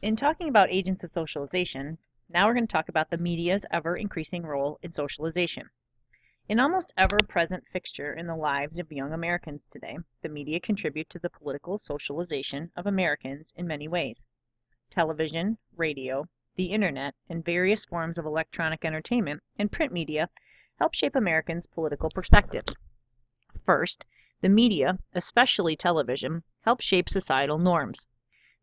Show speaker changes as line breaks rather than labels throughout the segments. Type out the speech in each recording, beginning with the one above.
In talking about agents of socialization, now we're going to talk about the media's ever increasing role in socialization. In almost ever present fixture in the lives of young Americans today, the media contribute to the political socialization of Americans in many ways. Television, radio, the internet, and various forms of electronic entertainment and print media help shape Americans' political perspectives. First, the media, especially television, help shape societal norms.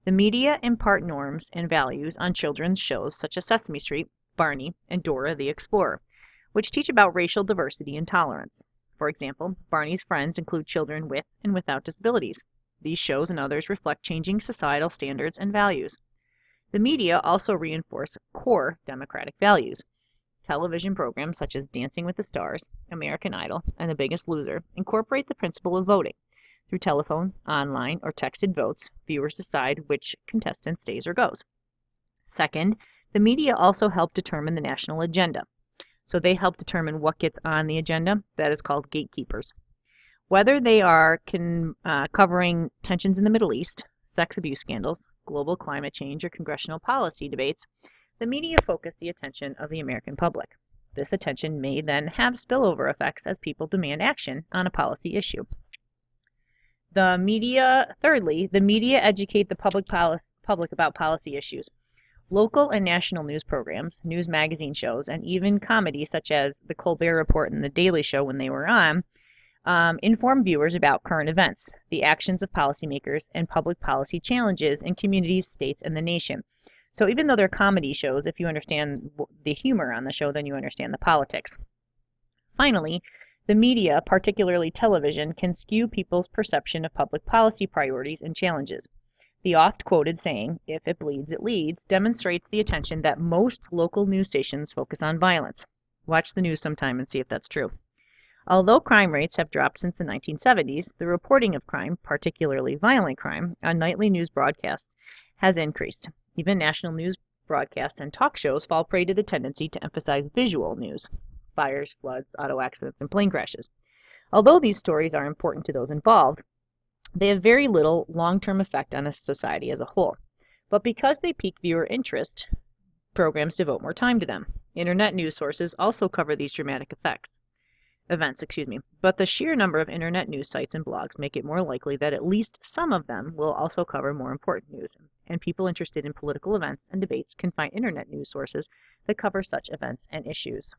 The media impart norms and values on children's shows such as Sesame Street, Barney, and Dora the Explorer, which teach about racial diversity and tolerance. For example, Barney's friends include children with and without disabilities. These shows and others reflect changing societal standards and values. The media also reinforce core democratic values. Television programs such as Dancing with the Stars, American Idol, and The Biggest Loser incorporate the principle of voting. Through telephone, online, or texted votes, viewers decide which contestant stays or goes. Second, the media also help determine the national agenda. So they help determine what gets on the agenda. That is called gatekeepers. Whether they are covering tensions in the Middle East, sex abuse scandals, global climate change, or congressional policy debates, the media focus the attention of the American public. This attention may then have spillover effects as people demand action on a policy issue. Thirdly, the media educate the public about policy issues. Local and national news programs, news magazine shows, and even comedy such as The Colbert Report and The Daily Show when they were on, inform viewers about current events, the actions of policymakers, and public policy challenges in communities, states, and the nation. So even though they're comedy shows, if you understand the humor on the show, then you understand the politics. Finally, the media, particularly television, can skew people's perception of public policy priorities and challenges. The oft-quoted saying, "If it bleeds, it leads," demonstrates the attention that most local news stations focus on violence. Watch the news sometime and see if that's true. Although crime rates have dropped since the 1970s, the reporting of crime, particularly violent crime, on nightly news broadcasts has increased. Even national news broadcasts and talk shows fall prey to the tendency to emphasize visual news: fires, floods, auto accidents, and plane crashes. Although these stories are important to those involved, they have very little long-term effect on a society as a whole. But because they pique viewer interest, programs devote more time to them. Internet news sources also cover these dramatic events, but the sheer number of internet news sites and blogs make it more likely that at least some of them will also cover more important news, and people interested in political events and debates can find internet news sources that cover such events and issues.